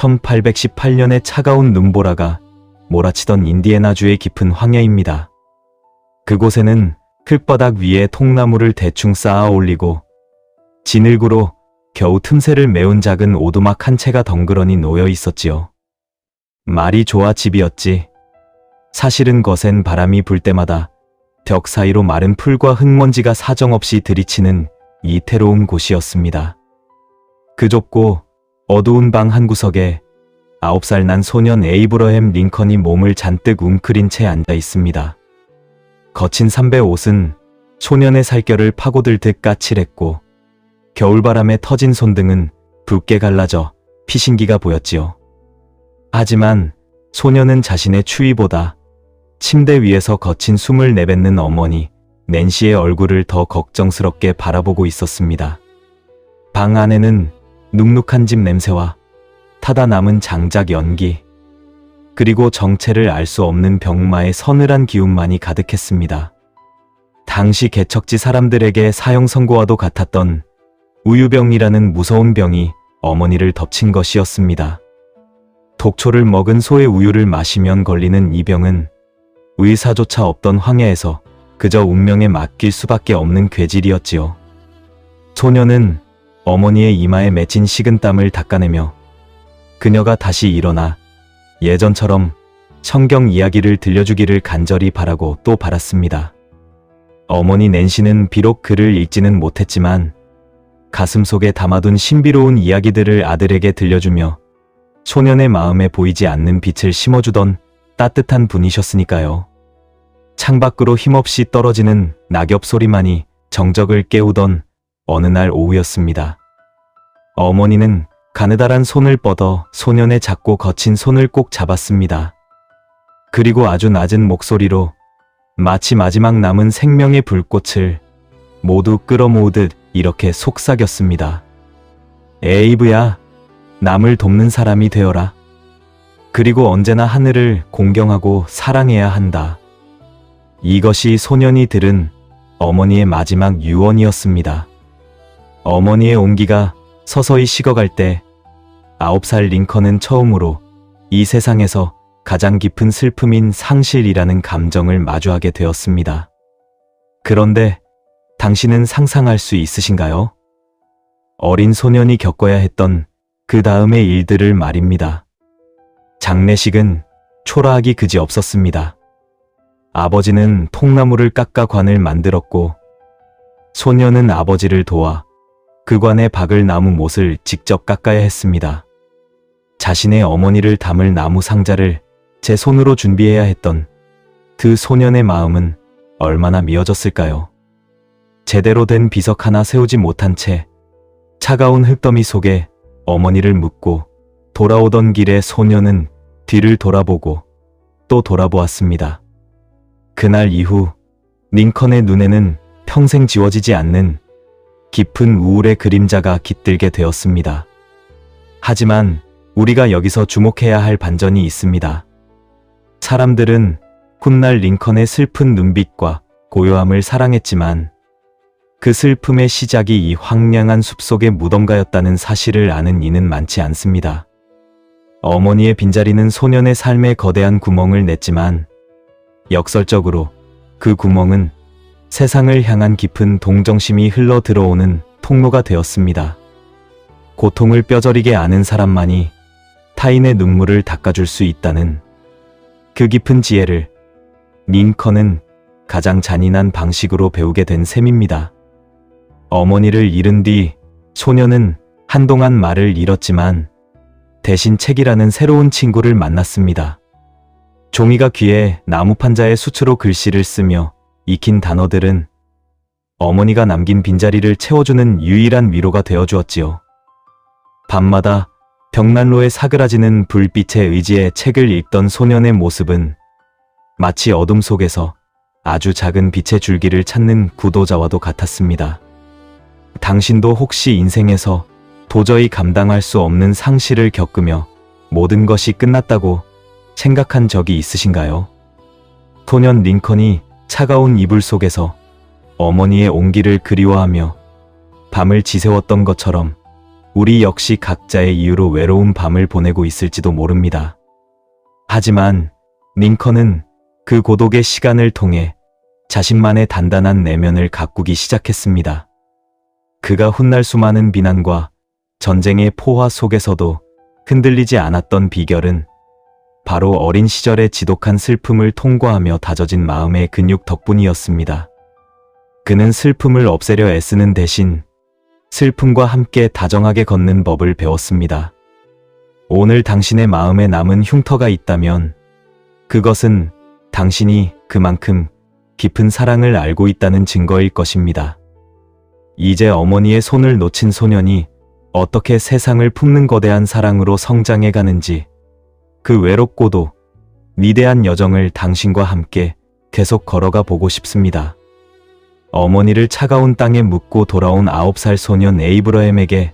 1818년에 차가운 눈보라가 몰아치던 인디애나주의 깊은 황야입니다. 그곳에는 흙바닥 위에 통나무를 대충 쌓아 올리고 진흙으로 겨우 틈새를 메운 작은 오두막 한 채가 덩그러니 놓여 있었지요. 말이 좋아 집이었지. 사실은 거센 바람이 불 때마다 벽 사이로 마른 풀과 흙먼지가 사정없이 들이치는 이태로운 곳이었습니다. 그 좁고 어두운 방 한 구석에 9살 난 소년 에이브러햄 링컨이 몸을 잔뜩 웅크린 채 앉아 있습니다. 거친 삼배 옷은 소년의 살결을 파고들듯 까칠했고 겨울바람에 터진 손등은 붉게 갈라져 피신기가 보였지요. 하지만 소년은 자신의 추위보다 침대 위에서 거친 숨을 내뱉는 어머니 낸시의 얼굴을 더 걱정스럽게 바라보고 있었습니다. 방 안에는 눅눅한 집 냄새와 타다 남은 장작 연기, 그리고 정체를 알 수 없는 병마의 서늘한 기운만이 가득했습니다. 당시 개척지 사람들에게 사형 선고와도 같았던 우유병이라는 무서운 병이 어머니를 덮친 것이었습니다. 독초를 먹은 소의 우유를 마시면 걸리는 이 병은 의사조차 없던 황야에서 그저 운명에 맡길 수밖에 없는 괴질이었지요. 소녀는 어머니의 이마에 맺힌 식은땀을 닦아내며 그녀가 다시 일어나 예전처럼 성경 이야기를 들려주기를 간절히 바라고 또 바랐습니다. 어머니 낸시는 비록 글을 읽지는 못했지만 가슴속에 담아둔 신비로운 이야기들을 아들에게 들려주며 소년의 마음에 보이지 않는 빛을 심어주던 따뜻한 분이셨으니까요. 창밖으로 힘없이 떨어지는 낙엽 소리만이 정적을 깨우던 어느 날 오후였습니다. 어머니는 가느다란 손을 뻗어 소년의 작고 거친 손을 꼭 잡았습니다. 그리고 아주 낮은 목소리로 마치 마지막 남은 생명의 불꽃을 모두 끌어모으듯 이렇게 속삭였습니다. 에이브야, 남을 돕는 사람이 되어라. 그리고 언제나 하늘을 공경하고 사랑해야 한다. 이것이 소년이 들은 어머니의 마지막 유언이었습니다. 어머니의 온기가 서서히 식어갈 때 9살 링컨은 처음으로 이 세상에서 가장 깊은 슬픔인 상실이라는 감정을 마주하게 되었습니다. 그런데 당신은 상상할 수 있으신가요? 어린 소년이 겪어야 했던 그 다음의 일들을 말입니다. 장례식은 초라하기 그지없었습니다. 아버지는 통나무를 깎아 관을 만들었고 소년은 아버지를 도와 그 관에 박을 나무 못을 직접 깎아야 했습니다. 자신의 어머니를 담을 나무 상자를 제 손으로 준비해야 했던 그 소년의 마음은 얼마나 미어졌을까요? 제대로 된 비석 하나 세우지 못한 채 차가운 흙더미 속에 어머니를 묻고 돌아오던 길에 소년은 뒤를 돌아보고 또 돌아보았습니다. 그날 이후 링컨의 눈에는 평생 지워지지 않는 깊은 우울의 그림자가 깃들게 되었습니다. 하지만 우리가 여기서 주목해야 할 반전이 있습니다. 사람들은 훗날 링컨의 슬픈 눈빛과 고요함을 사랑했지만 그 슬픔의 시작이 이 황량한 숲속의 무덤가였다는 사실을 아는 이는 많지 않습니다. 어머니의 빈자리는 소년의 삶에 거대한 구멍을 냈지만 역설적으로 그 구멍은 세상을 향한 깊은 동정심이 흘러 들어오는 통로가 되었습니다. 고통을 뼈저리게 아는 사람만이 타인의 눈물을 닦아줄 수 있다는 그 깊은 지혜를 링컨은 가장 잔인한 방식으로 배우게 된 셈입니다. 어머니를 잃은 뒤 소년은 한동안 말을 잃었지만 대신 책이라는 새로운 친구를 만났습니다. 종이가 귀에 나무판자의 수초로 글씨를 쓰며 익힌 단어들은 어머니가 남긴 빈자리를 채워주는 유일한 위로가 되어주었지요. 밤마다 벽난로에 사그라지는 불빛에 의지해 책을 읽던 소년의 모습은 마치 어둠 속에서 아주 작은 빛의 줄기를 찾는 구도자와도 같았습니다. 당신도 혹시 인생에서 도저히 감당할 수 없는 상실을 겪으며 모든 것이 끝났다고 생각한 적이 있으신가요? 소년 링컨이 차가운 이불 속에서 어머니의 온기를 그리워하며 밤을 지새웠던 것처럼 우리 역시 각자의 이유로 외로운 밤을 보내고 있을지도 모릅니다. 하지만 링컨은 그 고독의 시간을 통해 자신만의 단단한 내면을 가꾸기 시작했습니다. 그가 훗날 수많은 비난과 전쟁의 포화 속에서도 흔들리지 않았던 비결은 바로 어린 시절의 지독한 슬픔을 통과하며 다져진 마음의 근육 덕분이었습니다. 그는 슬픔을 없애려 애쓰는 대신 슬픔과 함께 다정하게 걷는 법을 배웠습니다. 오늘 당신의 마음에 남은 흉터가 있다면 그것은 당신이 그만큼 깊은 사랑을 알고 있다는 증거일 것입니다. 이제 어머니의 손을 놓친 소년이 어떻게 세상을 품는 거대한 사랑으로 성장해 가는지, 그 외롭고도 위대한 여정을 당신과 함께 계속 걸어가 보고 싶습니다. 어머니를 차가운 땅에 묻고 돌아온 9살 소년 에이브러햄에게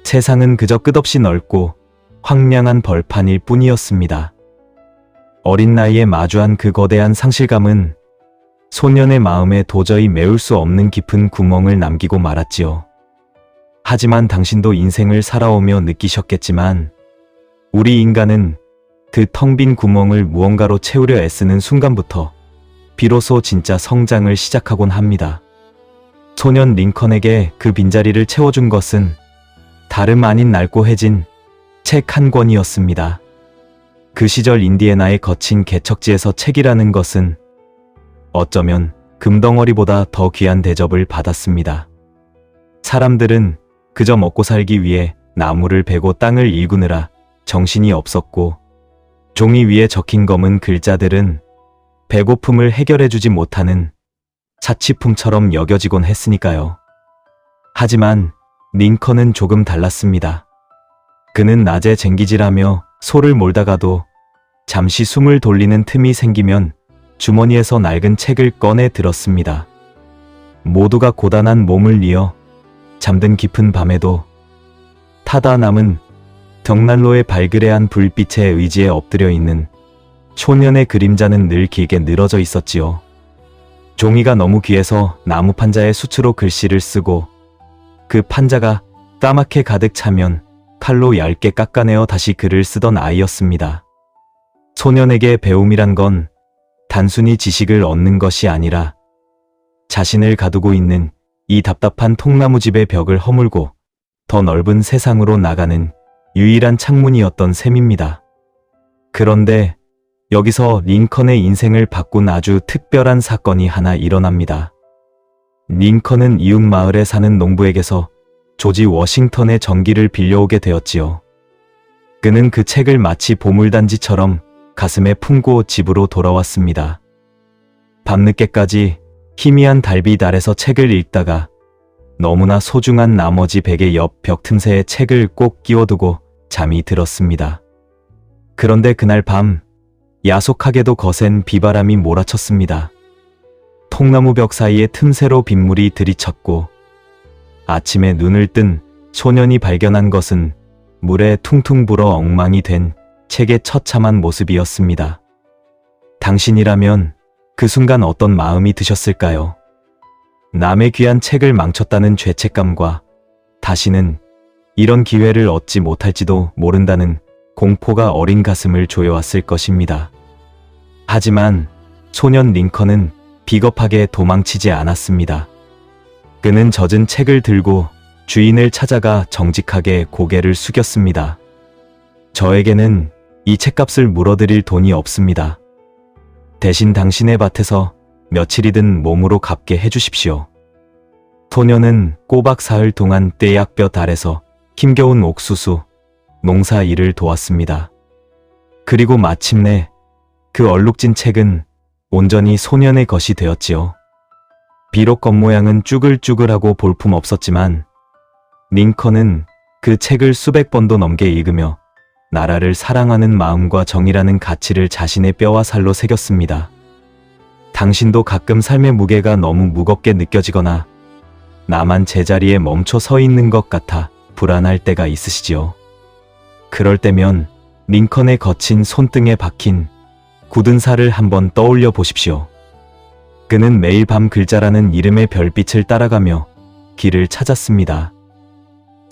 세상은 그저 끝없이 넓고 황량한 벌판일 뿐이었습니다. 어린 나이에 마주한 그 거대한 상실감은 소년의 마음에 도저히 메울 수 없는 깊은 구멍을 남기고 말았지요. 하지만 당신도 인생을 살아오며 느끼셨겠지만 우리 인간은 그 텅 빈 구멍을 무언가로 채우려 애쓰는 순간부터 비로소 진짜 성장을 시작하곤 합니다. 소년 링컨에게 그 빈자리를 채워준 것은 다름 아닌 낡고 해진 책 한 권이었습니다. 그 시절 인디애나의 거친 개척지에서 책이라는 것은 어쩌면 금덩어리보다 더 귀한 대접을 받았습니다. 사람들은 그저 먹고 살기 위해 나무를 베고 땅을 일구느라 정신이 없었고, 종이 위에 적힌 검은 글자들은 배고픔을 해결해주지 못하는 사치품처럼 여겨지곤 했으니까요. 하지만 링컨은 조금 달랐습니다. 그는 낮에 쟁기질하며 소를 몰다가도 잠시 숨을 돌리는 틈이 생기면 주머니에서 낡은 책을 꺼내 들었습니다. 모두가 고단한 몸을 이어 잠든 깊은 밤에도 타다 남은 벽난로의 발그레한 불빛에 의지에 엎드려 있는 소년의 그림자는 늘 길게 늘어져 있었지요. 종이가 너무 귀해서 나무 판자에 수치로 글씨를 쓰고 그 판자가 까맣게 가득 차면 칼로 얇게 깎아내어 다시 글을 쓰던 아이였습니다. 소년에게 배움이란 건 단순히 지식을 얻는 것이 아니라 자신을 가두고 있는 이 답답한 통나무집의 벽을 허물고 더 넓은 세상으로 나가는 유일한 창문이었던 셈입니다. 그런데 여기서 링컨의 인생을 바꾼 아주 특별한 사건이 하나 일어납니다. 링컨은 이웃 마을에 사는 농부에게서 조지 워싱턴의 전기를 빌려오게 되었지요. 그는 그 책을 마치 보물단지처럼 가슴에 품고 집으로 돌아왔습니다. 밤늦게까지 희미한 달빛 아래서 책을 읽다가 너무나 소중한 나머지 베개 옆 벽 틈새에 책을 꼭 끼워두고 잠이 들었습니다. 그런데 그날 밤 야속하게도 거센 비바람이 몰아쳤습니다. 통나무 벽 사이의 틈새로 빗물이 들이쳤고 아침에 눈을 뜬 소년이 발견한 것은 물에 퉁퉁 불어 엉망이 된 책의 처참한 모습이었습니다. 당신이라면 그 순간 어떤 마음이 드셨을까요? 남의 귀한 책을 망쳤다는 죄책감과 다시는 이런 기회를 얻지 못할지도 모른다는 공포가 어린 가슴을 조여왔을 것입니다. 하지만 소년 링컨은 비겁하게 도망치지 않았습니다. 그는 젖은 책을 들고 주인을 찾아가 정직하게 고개를 숙였습니다. 저에게는 이 책값을 물어드릴 돈이 없습니다. 대신 당신의 밭에서 며칠이든 몸으로 갚게 해주십시오. 소년은 꼬박 사흘 동안 떼약볕 아래서 힘겨운 옥수수, 농사 일을 도왔습니다. 그리고 마침내 그 얼룩진 책은 온전히 소년의 것이 되었지요. 비록 겉모양은 쭈글쭈글하고 볼품없었지만 링컨은 그 책을 수백 번도 넘게 읽으며 나라를 사랑하는 마음과 정의라는 가치를 자신의 뼈와 살로 새겼습니다. 당신도 가끔 삶의 무게가 너무 무겁게 느껴지거나 나만 제자리에 멈춰 서 있는 것 같아 불안할 때가 있으시지요. 그럴 때면 링컨의 거친 손등에 박힌 굳은 살을 한번 떠올려 보십시오. 그는 매일 밤 글자라는 이름의 별빛을 따라가며 길을 찾았습니다.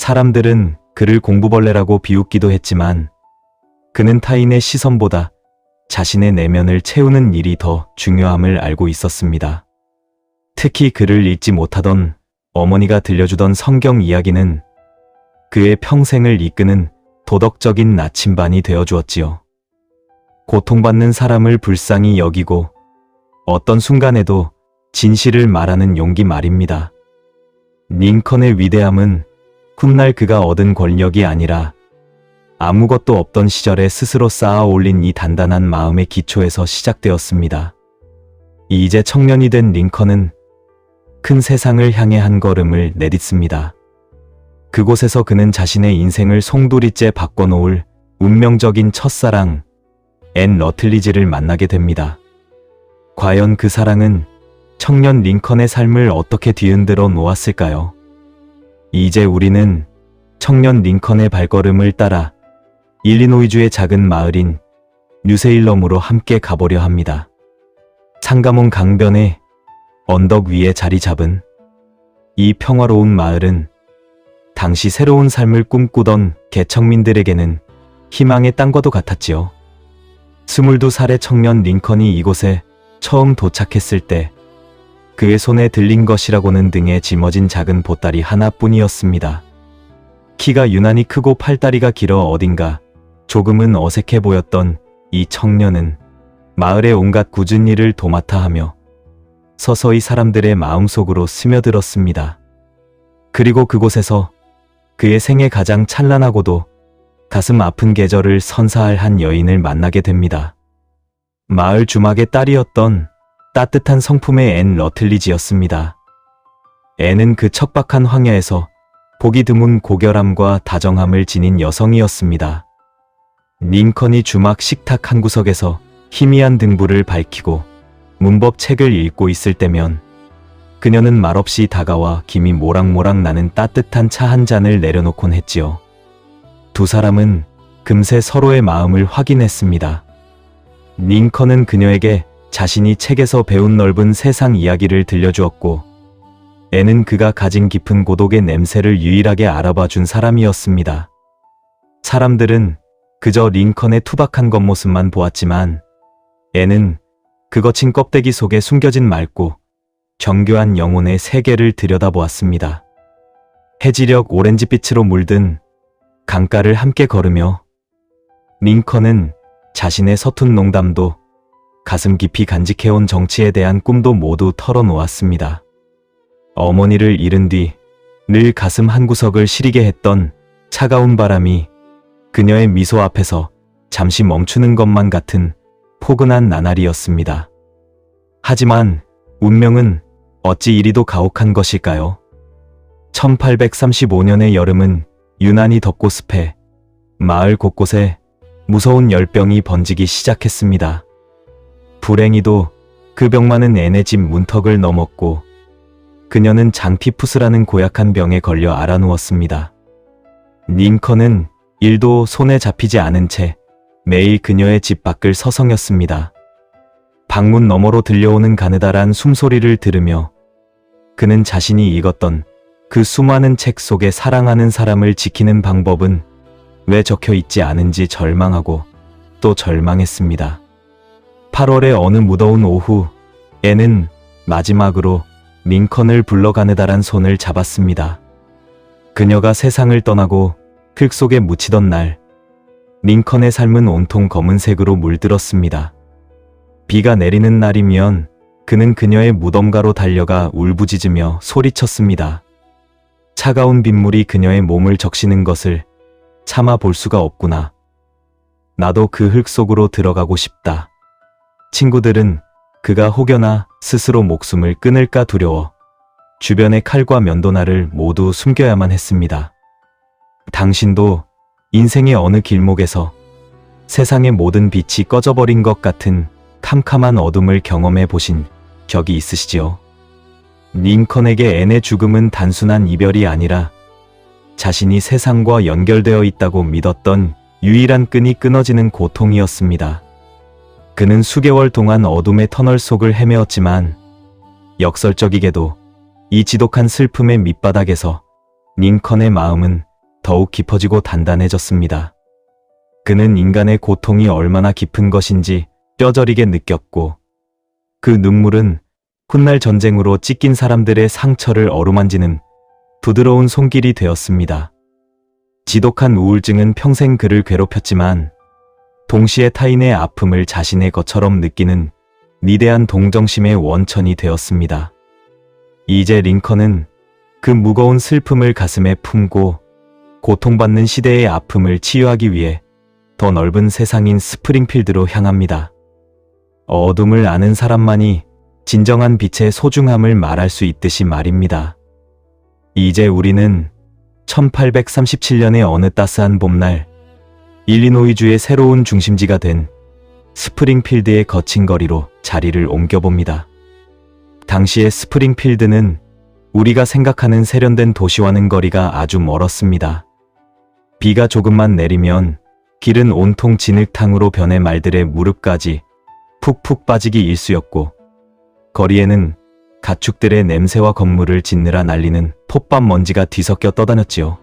사람들은 그를 공부벌레라고 비웃기도 했지만 그는 타인의 시선보다 자신의 내면을 채우는 일이 더 중요함을 알고 있었습니다. 특히 그를 잊지 못하던 어머니가 들려주던 성경 이야기는 그의 평생을 이끄는 도덕적인 나침반이 되어주었지요. 고통받는 사람을 불쌍히 여기고 어떤 순간에도 진실을 말하는 용기 말입니다. 링컨의 위대함은 훗날 그가 얻은 권력이 아니라 아무것도 없던 시절에 스스로 쌓아 올린 이 단단한 마음의 기초에서 시작되었습니다. 이제 청년이 된 링컨은 큰 세상을 향해 한 걸음을 내딛습니다. 그곳에서 그는 자신의 인생을 송두리째 바꿔놓을 운명적인 첫사랑 앤 러틀리지를 만나게 됩니다. 과연 그 사랑은 청년 링컨의 삶을 어떻게 뒤흔들어 놓았을까요? 이제 우리는 청년 링컨의 발걸음을 따라 일리노이주의 작은 마을인 뉴세일럼으로 함께 가보려 합니다. 상가몬 강변의 언덕 위에 자리 잡은 이 평화로운 마을은 당시 새로운 삶을 꿈꾸던 개척민들에게는 희망의 땅과도 같았지요. 22살의 청년 링컨이 이곳에 처음 도착했을 때 그의 손에 들린 것이라고는 등에 짊어진 작은 보따리 하나뿐이었습니다. 키가 유난히 크고 팔다리가 길어 어딘가 조금은 어색해 보였던 이 청년은 마을의 온갖 굳은 일을 도맡아 하며 서서히 사람들의 마음속으로 스며들었습니다. 그리고 그곳에서 그의 생애 가장 찬란하고도 가슴 아픈 계절을 선사할 한 여인을 만나게 됩니다. 마을 주막의 딸이었던 따뜻한 성품의 앤 러틀리지였습니다. 앤은 그 척박한 황야에서 보기 드문 고결함과 다정함을 지닌 여성이었습니다. 링컨이 주막 식탁 한 구석에서 희미한 등불을 밝히고 문법 책을 읽고 있을 때면 그녀는 말없이 다가와 김이 모락모락 나는 따뜻한 차 한 잔을 내려놓곤 했지요. 두 사람은 금세 서로의 마음을 확인했습니다. 링컨은 그녀에게 자신이 책에서 배운 넓은 세상 이야기를 들려주었고 앤은 그가 가진 깊은 고독의 냄새를 유일하게 알아봐 준 사람이었습니다. 사람들은 그저 링컨의 투박한 겉모습만 보았지만 앤은 그 거친 껍데기 속에 숨겨진 맑고 정교한 영혼의 세계를 들여다보았습니다. 해지력 오렌지빛으로 물든 강가를 함께 걸으며 링컨은 자신의 서툰 농담도 가슴 깊이 간직해온 정치에 대한 꿈도 모두 털어놓았습니다. 어머니를 잃은 뒤 늘 가슴 한구석을 시리게 했던 차가운 바람이 그녀의 미소 앞에서 잠시 멈추는 것만 같은 포근한 나날이었습니다. 하지만 운명은 어찌 이리도 가혹한 것일까요? 1835년의 여름은 유난히 덥고 습해 마을 곳곳에 무서운 열병이 번지기 시작했습니다. 불행히도 그 병만은 앤의 집 문턱을 넘었고 그녀는 장티푸스라는 고약한 병에 걸려 앓아누웠습니다. 링컨은 일도 손에 잡히지 않은 채 매일 그녀의 집 밖을 서성였습니다. 방문 너머로 들려오는 가느다란 숨소리를 들으며 그는 자신이 읽었던 그 수많은 책 속에 사랑하는 사람을 지키는 방법은 왜 적혀 있지 않은지 절망하고 또 절망했습니다. 8월의 어느 무더운 오후, 앤은 마지막으로 링컨을 불러 가느다란 손을 잡았습니다. 그녀가 세상을 떠나고 흙 속에 묻히던 날, 링컨의 삶은 온통 검은색으로 물들었습니다. 비가 내리는 날이면 그는 그녀의 무덤가로 달려가 울부짖으며 소리쳤습니다. 차가운 빗물이 그녀의 몸을 적시는 것을 참아 볼 수가 없구나. 나도 그 흙 속으로 들어가고 싶다. 친구들은 그가 혹여나 스스로 목숨을 끊을까 두려워 주변의 칼과 면도날을 모두 숨겨야만 했습니다. 당신도 인생의 어느 길목에서 세상의 모든 빛이 꺼져버린 것 같은 캄캄한 어둠을 경험해 보신 적이 있으시지요? 링컨에게 앤의 죽음은 단순한 이별이 아니라 자신이 세상과 연결되어 있다고 믿었던 유일한 끈이 끊어지는 고통이었습니다. 그는 수개월 동안 어둠의 터널 속을 헤매었지만 역설적이게도 이 지독한 슬픔의 밑바닥에서 링컨의 마음은 더욱 깊어지고 단단해졌습니다. 그는 인간의 고통이 얼마나 깊은 것인지 뼈저리게 느꼈고 그 눈물은 훗날 전쟁으로 찢긴 사람들의 상처를 어루만지는 부드러운 손길이 되었습니다. 지독한 우울증은 평생 그를 괴롭혔지만 동시에 타인의 아픔을 자신의 것처럼 느끼는 위대한 동정심의 원천이 되었습니다. 이제 링컨은 그 무거운 슬픔을 가슴에 품고 고통받는 시대의 아픔을 치유하기 위해 더 넓은 세상인 스프링필드로 향합니다. 어둠을 아는 사람만이 진정한 빛의 소중함을 말할 수 있듯이 말입니다. 이제 우리는 1837년의 어느 따스한 봄날 일리노이주의 새로운 중심지가 된 스프링필드의 거친 거리로 자리를 옮겨봅니다. 당시의 스프링필드는 우리가 생각하는 세련된 도시와는 거리가 아주 멀었습니다. 비가 조금만 내리면 길은 온통 진흙탕으로 변해 말들의 무릎까지 푹푹 빠지기 일쑤였고 거리에는 가축들의 냄새와 건물을 짓느라 날리는 폿밥 먼지가 뒤섞여 떠다녔지요.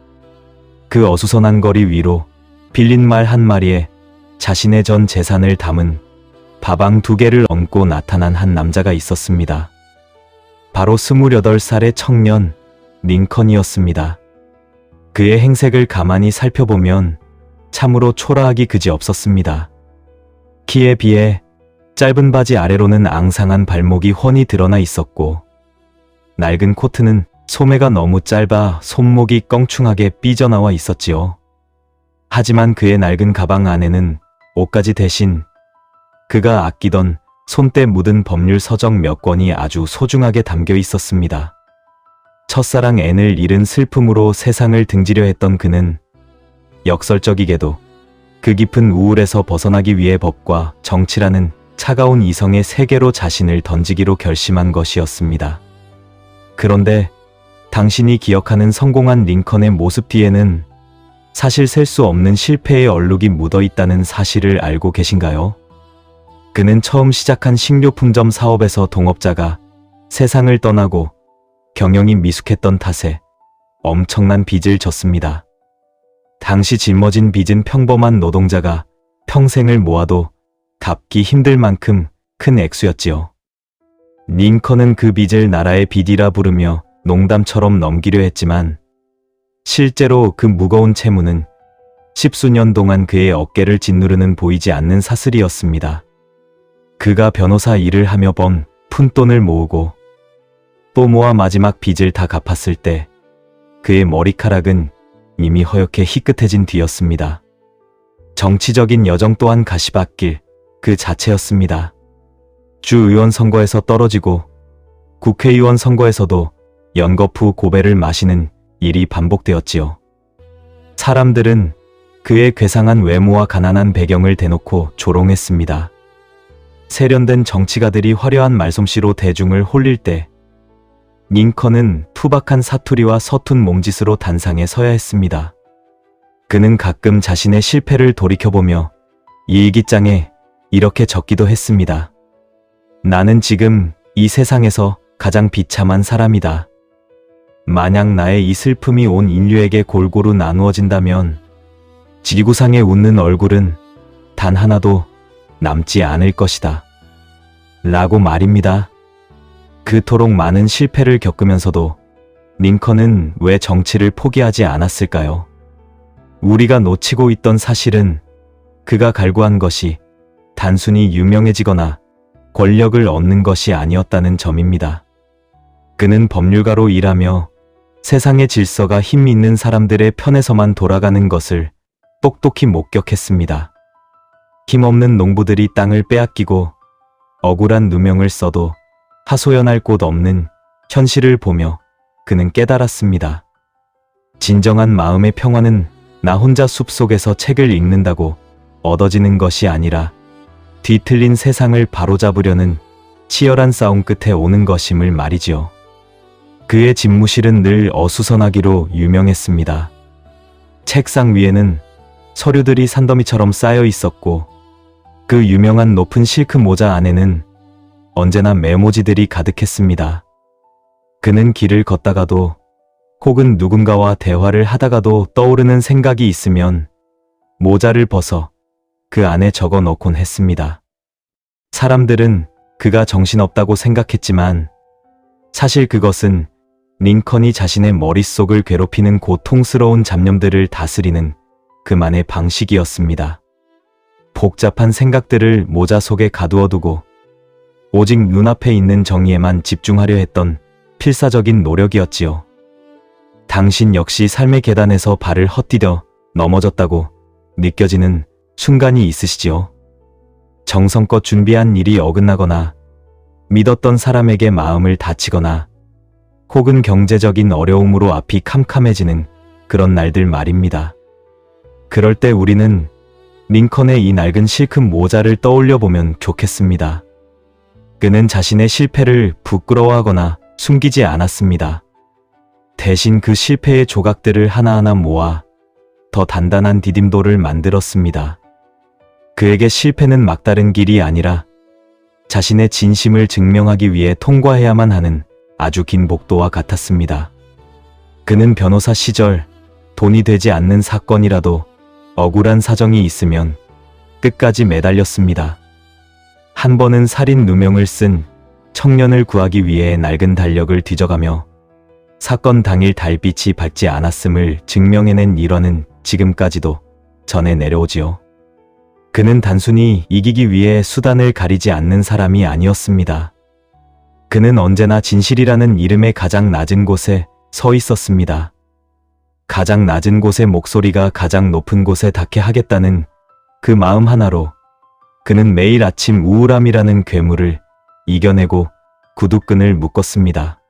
그 어수선한 거리 위로 빌린 말 한 마리에 자신의 전 재산을 담은 가방 2개를 얹고 나타난 한 남자가 있었습니다. 바로 28살의 청년 링컨이었습니다. 그의 행색을 가만히 살펴보면 참으로 초라하기 그지없었습니다. 키에 비해 짧은 바지 아래로는 앙상한 발목이 훤히 드러나 있었고 낡은 코트는 소매가 너무 짧아 손목이 껑충하게 삐져나와 있었지요. 하지만 그의 낡은 가방 안에는 옷가지 대신 그가 아끼던 손때 묻은 법률 서적 몇 권이 아주 소중하게 담겨 있었습니다. 첫사랑 앤을 잃은 슬픔으로 세상을 등지려 했던 그는 역설적이게도 그 깊은 우울에서 벗어나기 위해 법과 정치라는 차가운 이성의 세계로 자신을 던지기로 결심한 것이었습니다. 그런데 당신이 기억하는 성공한 링컨의 모습 뒤에는 사실 셀 수 없는 실패의 얼룩이 묻어 있다는 사실을 알고 계신가요? 그는 처음 시작한 식료품점 사업에서 동업자가 세상을 떠나고 경영이 미숙했던 탓에 엄청난 빚을 졌습니다. 당시 짊어진 빚은 평범한 노동자가 평생을 모아도 갚기 힘들 만큼 큰 액수였지요. 링컨은 그 빚을 나라의 빚이라 부르며 농담처럼 넘기려 했지만 실제로 그 무거운 채무는 십수년 동안 그의 어깨를 짓누르는 보이지 않는 사슬이었습니다. 그가 변호사 일을 하며 번 푼돈을 모으고 또 모아 마지막 빚을 다 갚았을 때 그의 머리카락은 이미 허옇게 희끗해진 뒤였습니다. 정치적인 여정 또한 가시밭길 그 자체였습니다. 주의원 선거에서 떨어지고 국회의원 선거에서도 연거푸 고배를 마시는 일이 반복되었지요. 사람들은 그의 괴상한 외모와 가난한 배경을 대놓고 조롱했습니다. 세련된 정치가들이 화려한 말솜씨로 대중을 홀릴 때 링컨은 투박한 사투리와 서툰 몸짓으로 단상에 서야 했습니다. 그는 가끔 자신의 실패를 돌이켜보며 일기장에 이렇게 적기도 했습니다. 나는 지금 이 세상에서 가장 비참한 사람이다. 만약 나의 이 슬픔이 온 인류에게 골고루 나누어진다면 지구상에 웃는 얼굴은 단 하나도 남지 않을 것이다. 라고 말입니다. 그토록 많은 실패를 겪으면서도 링컨은 왜 정치를 포기하지 않았을까요? 우리가 놓치고 있던 사실은 그가 갈구한 것이 단순히 유명해지거나 권력을 얻는 것이 아니었다는 점입니다. 그는 법률가로 일하며 세상의 질서가 힘있는 사람들의 편에서만 돌아가는 것을 똑똑히 목격했습니다. 힘없는 농부들이 땅을 빼앗기고 억울한 누명을 써도 하소연할 곳 없는 현실을 보며 그는 깨달았습니다. 진정한 마음의 평화는 나 혼자 숲속에서 책을 읽는다고 얻어지는 것이 아니라 뒤틀린 세상을 바로잡으려는 치열한 싸움 끝에 오는 것임을 말이지요. 그의 집무실은 늘 어수선하기로 유명했습니다. 책상 위에는 서류들이 산더미처럼 쌓여 있었고 그 유명한 높은 실크 모자 안에는 언제나 메모지들이 가득했습니다. 그는 길을 걷다가도 혹은 누군가와 대화를 하다가도 떠오르는 생각이 있으면 모자를 벗어 그 안에 적어 넣곤 했습니다. 사람들은 그가 정신없다고 생각했지만 사실 그것은 링컨이 자신의 머릿속을 괴롭히는 고통스러운 잡념들을 다스리는 그만의 방식이었습니다. 복잡한 생각들을 모자 속에 가두어두고 오직 눈앞에 있는 정의에만 집중하려 했던 필사적인 노력이었지요. 당신 역시 삶의 계단에서 발을 헛디뎌 넘어졌다고 느껴지는 순간이 있으시지요? 정성껏 준비한 일이 어긋나거나 믿었던 사람에게 마음을 다치거나 혹은 경제적인 어려움으로 앞이 캄캄해지는 그런 날들 말입니다. 그럴 때 우리는 링컨의 이 낡은 실크 모자를 떠올려 보면 좋겠습니다. 그는 자신의 실패를 부끄러워하거나 숨기지 않았습니다. 대신 그 실패의 조각들을 하나하나 모아 더 단단한 디딤돌을 만들었습니다. 그에게 실패는 막다른 길이 아니라 자신의 진심을 증명하기 위해 통과해야만 하는 아주 긴 복도와 같았습니다. 그는 변호사 시절 돈이 되지 않는 사건이라도 억울한 사정이 있으면 끝까지 매달렸습니다. 한 번은 살인 누명을 쓴 청년을 구하기 위해 낡은 달력을 뒤져가며 사건 당일 달빛이 밝지 않았음을 증명해낸 일화는 지금까지도 전해 내려오지요. 그는 단순히 이기기 위해 수단을 가리지 않는 사람이 아니었습니다. 그는 언제나 진실이라는 이름의 가장 낮은 곳에 서 있었습니다. 가장 낮은 곳의 목소리가 가장 높은 곳에 닿게 하겠다는 그 마음 하나로 그는 매일 아침 우울함이라는 괴물을 이겨내고 구두끈을 묶었습니다.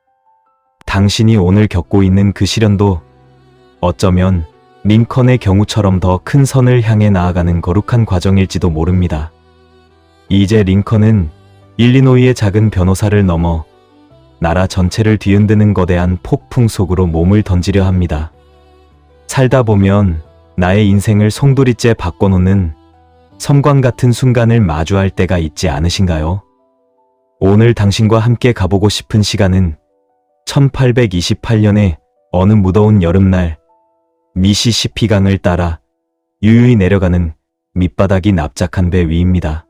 당신이 오늘 겪고 있는 그 시련도 어쩌면 링컨의 경우처럼 더 큰 선을 향해 나아가는 거룩한 과정일지도 모릅니다. 이제 링컨은 일리노이의 작은 변호사를 넘어 나라 전체를 뒤흔드는 거대한 폭풍 속으로 몸을 던지려 합니다. 살다 보면 나의 인생을 송두리째 바꿔놓는 섬광 같은 순간을 마주할 때가 있지 않으신가요? 오늘 당신과 함께 가보고 싶은 시간은 1828년의 어느 무더운 여름날 미시시피강을 따라 유유히 내려가는 밑바닥이 납작한 배 위입니다.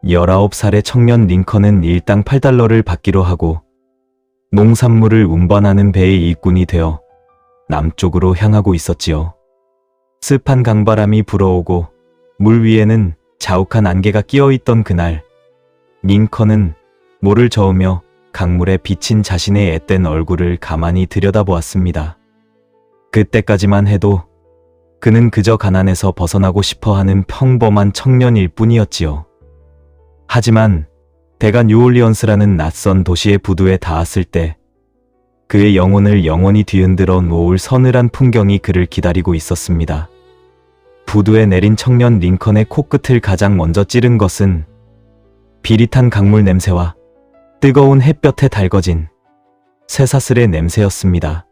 19살의 청년 링컨은 일당 $8를 받기로 하고 농산물을 운반하는 배의 일꾼이 되어 남쪽으로 향하고 있었지요. 습한 강바람이 불어오고 물 위에는 자욱한 안개가 끼어있던 그날, 링컨은 모를 저으며 강물에 비친 자신의 앳된 얼굴을 가만히 들여다보았습니다. 그때까지만 해도 그는 그저 가난에서 벗어나고 싶어하는 평범한 청년일 뿐이었지요. 하지만 대가 뉴올리언스라는 낯선 도시의 부두에 닿았을 때 그의 영혼을 영원히 뒤흔들어 놓을 서늘한 풍경이 그를 기다리고 있었습니다. 부두에 내린 청년 링컨의 코끝을 가장 먼저 찌른 것은 비릿한 강물 냄새와 뜨거운 햇볕에 달궈진 쇠사슬의 냄새였습니다.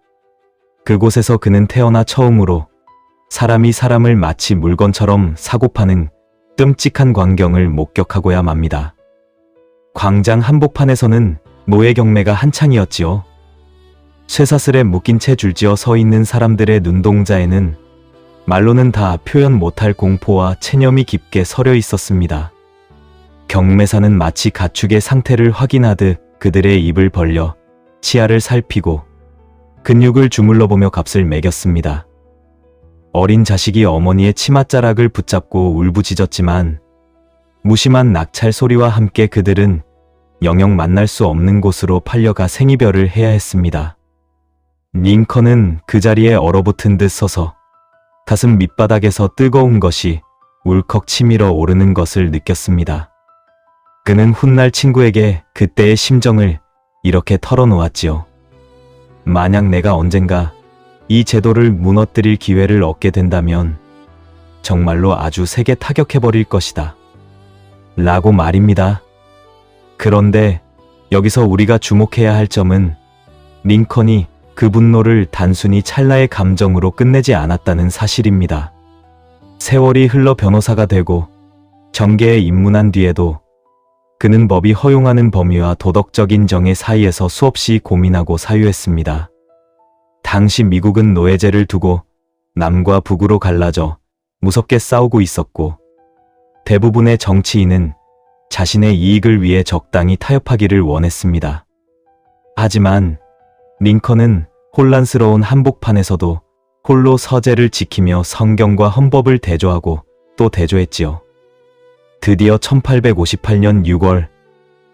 그곳에서 그는 태어나 처음으로 사람이 사람을 마치 물건처럼 사고 파는 끔찍한 광경을 목격하고야 맙니다. 광장 한복판에서는 노예 경매가 한창이었지요. 쇠사슬에 묶인 채 줄지어 서 있는 사람들의 눈동자에는 말로는 다 표현 못할 공포와 체념이 깊게 서려 있었습니다. 경매사는 마치 가축의 상태를 확인하듯 그들의 입을 벌려 치아를 살피고 근육을 주물러보며 값을 매겼습니다. 어린 자식이 어머니의 치맛자락을 붙잡고 울부짖었지만 무심한 낙찰 소리와 함께 그들은 영영 만날 수 없는 곳으로 팔려가 생이별을 해야 했습니다. 링컨은 그 자리에 얼어붙은 듯 서서 가슴 밑바닥에서 뜨거운 것이 울컥 치밀어 오르는 것을 느꼈습니다. 그는 훗날 친구에게 그때의 심정을 이렇게 털어놓았지요. 만약 내가 언젠가 이 제도를 무너뜨릴 기회를 얻게 된다면 정말로 아주 세게 타격해버릴 것이다. 라고 말입니다. 그런데 여기서 우리가 주목해야 할 점은 링컨이 그 분노를 단순히 찰나의 감정으로 끝내지 않았다는 사실입니다. 세월이 흘러 변호사가 되고 정계에 입문한 뒤에도 그는 법이 허용하는 범위와 도덕적인 정의 사이에서 수없이 고민하고 사유했습니다. 당시 미국은 노예제를 두고 남과 북으로 갈라져 무섭게 싸우고 있었고, 대부분의 정치인은 자신의 이익을 위해 적당히 타협하기를 원했습니다. 하지만 링컨은 혼란스러운 한복판에서도 홀로 서재를 지키며 성경과 헌법을 대조하고 또 대조했지요. 드디어 1858년 6월,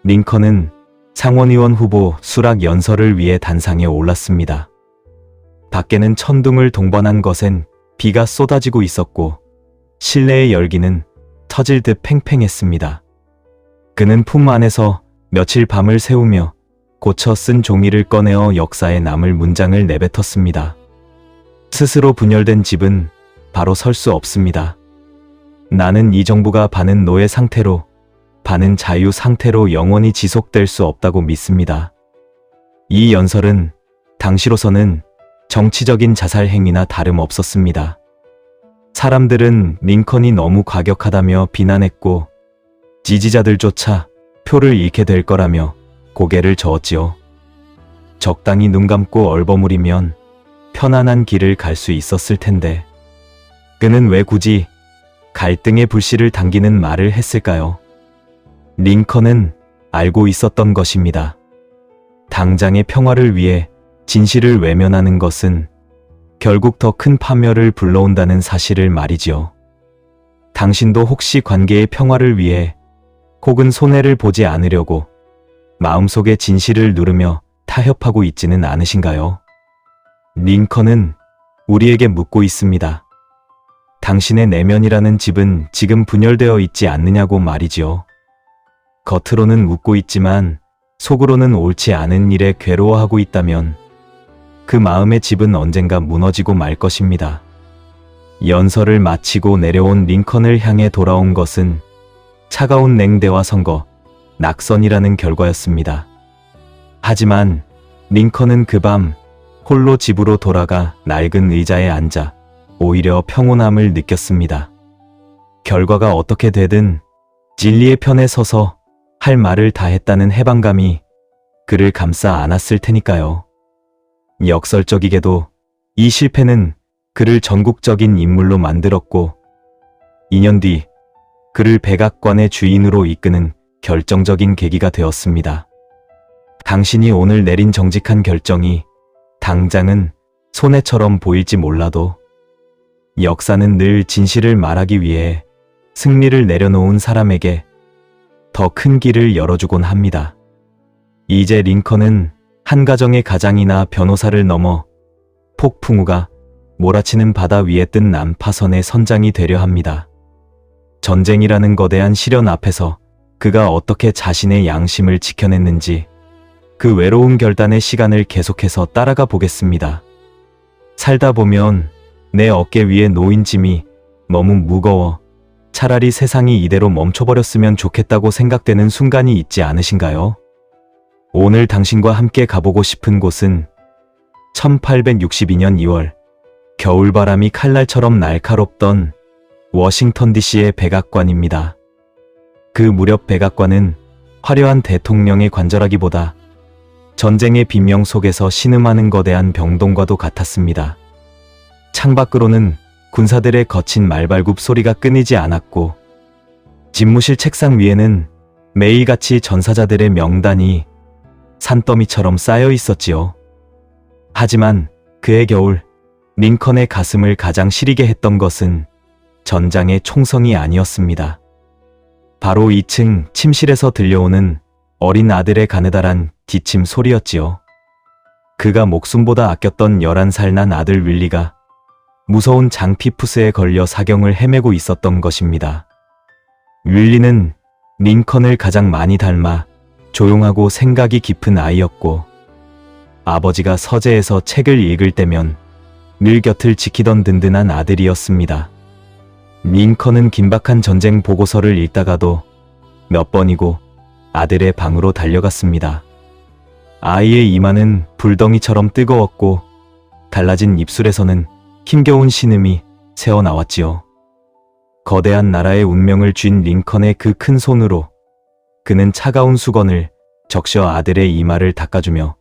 링컨은 상원의원 후보 수락 연설을 위해 단상에 올랐습니다. 밖에는 천둥을 동반한 것엔 비가 쏟아지고 있었고, 실내의 열기는 터질 듯 팽팽했습니다. 그는 품 안에서 며칠 밤을 새우며 고쳐 쓴 종이를 꺼내어 역사에 남을 문장을 내뱉었습니다. 스스로 분열된 집은 바로 설 수 없습니다. 나는 이 정부가 반은 노예 상태로, 반은 자유 상태로 영원히 지속될 수 없다고 믿습니다. 이 연설은 당시로서는 정치적인 자살 행위나 다름없었습니다. 사람들은 링컨이 너무 과격하다며 비난했고, 지지자들조차 표를 잃게 될 거라며 고개를 저었지요. 적당히 눈 감고 얼버무리면 편안한 길을 갈 수 있었을 텐데, 그는 왜 굳이 갈등의 불씨를 당기는 말을 했을까요? 링컨은 알고 있었던 것입니다. 당장의 평화를 위해 진실을 외면하는 것은 결국 더 큰 파멸을 불러온다는 사실을 말이지요. 당신도 혹시 관계의 평화를 위해 혹은 손해를 보지 않으려고 마음속의 진실을 누르며 타협하고 있지는 않으신가요? 링컨은 우리에게 묻고 있습니다. 당신의 내면이라는 집은 지금 분열되어 있지 않느냐고 말이지요. 겉으로는 웃고 있지만 속으로는 옳지 않은 일에 괴로워하고 있다면 그 마음의 집은 언젠가 무너지고 말 것입니다. 연설을 마치고 내려온 링컨을 향해 돌아온 것은 차가운 냉대와 선거, 낙선이라는 결과였습니다. 하지만 링컨은 그 밤 홀로 집으로 돌아가 낡은 의자에 앉아 오히려 평온함을 느꼈습니다. 결과가 어떻게 되든 진리의 편에 서서 할 말을 다 했다는 해방감이 그를 감싸 안았을 테니까요. 역설적이게도 이 실패는 그를 전국적인 인물로 만들었고, 2년 뒤 그를 백악관의 주인으로 이끄는 결정적인 계기가 되었습니다. 당신이 오늘 내린 정직한 결정이 당장은 손해처럼 보일지 몰라도 역사는 늘 진실을 말하기 위해 승리를 내려놓은 사람에게 더 큰 길을 열어주곤 합니다. 이제 링컨은 한 가정의 가장이나 변호사를 넘어 폭풍우가 몰아치는 바다 위에 뜬 난파선의 선장이 되려 합니다. 전쟁이라는 거대한 시련 앞에서 그가 어떻게 자신의 양심을 지켜냈는지 그 외로운 결단의 시간을 계속해서 따라가 보겠습니다. 살다 보면 내 어깨 위에 놓인 짐이 너무 무거워 차라리 세상이 이대로 멈춰버렸으면 좋겠다고 생각되는 순간이 있지 않으신가요? 오늘 당신과 함께 가보고 싶은 곳은 1862년 2월 겨울바람이 칼날처럼 날카롭던 워싱턴 DC의 백악관입니다. 그 무렵 백악관은 화려한 대통령의 관저라기보다 전쟁의 비명 속에서 신음하는 거대한 병동과도 같았습니다. 창밖으로는 군사들의 거친 말발굽 소리가 끊이지 않았고, 집무실 책상 위에는 매일같이 전사자들의 명단이 산더미처럼 쌓여 있었지요. 하지만 그해 겨울 링컨의 가슴을 가장 시리게 했던 것은 전장의 총성이 아니었습니다. 바로 2층 침실에서 들려오는 어린 아들의 가느다란 기침 소리였지요. 그가 목숨보다 아꼈던 11살 난 아들 윌리가 무서운 장피푸스에 걸려 사경을 헤매고 있었던 것입니다. 윌리는 링컨을 가장 많이 닮아 조용하고 생각이 깊은 아이였고, 아버지가 서재에서 책을 읽을 때면 늘 곁을 지키던 든든한 아들이었습니다. 링컨은 긴박한 전쟁 보고서를 읽다가도 몇 번이고 아들의 방으로 달려갔습니다. 아이의 이마는 불덩이처럼 뜨거웠고 갈라진 입술에서는 힘겨운 신음이 새어나왔지요. 거대한 나라의 운명을 쥔 링컨의 그 큰 손으로 그는 차가운 수건을 적셔 아들의 이마를 닦아주며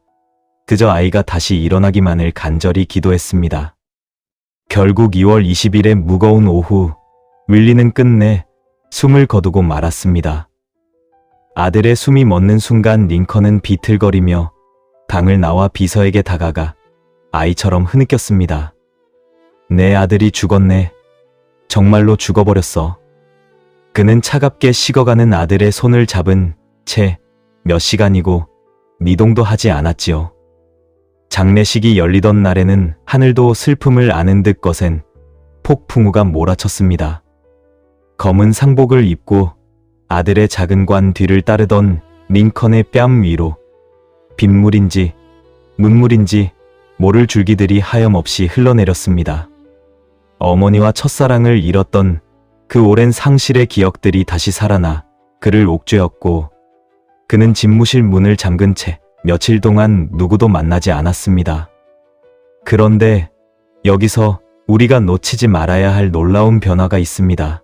그저 아이가 다시 일어나기만을 간절히 기도했습니다. 결국 2월 20일의 무거운 오후, 윌리는 끝내 숨을 거두고 말았습니다. 아들의 숨이 멎는 순간 링컨은 비틀거리며 방을 나와 비서에게 다가가 아이처럼 흐느꼈습니다. 내 아들이 죽었네. 정말로 죽어버렸어. 그는 차갑게 식어가는 아들의 손을 잡은 채 몇 시간이고 미동도 하지 않았지요. 장례식이 열리던 날에는 하늘도 슬픔을 아는 듯 거센 폭풍우가 몰아쳤습니다. 검은 상복을 입고 아들의 작은 관 뒤를 따르던 링컨의 뺨 위로 빗물인지 눈물인지 모를 줄기들이 하염없이 흘러내렸습니다. 어머니와 첫사랑을 잃었던 그 오랜 상실의 기억들이 다시 살아나 그를 옥죄었고, 그는 집무실 문을 잠근 채 며칠 동안 누구도 만나지 않았습니다. 그런데 여기서 우리가 놓치지 말아야 할 놀라운 변화가 있습니다.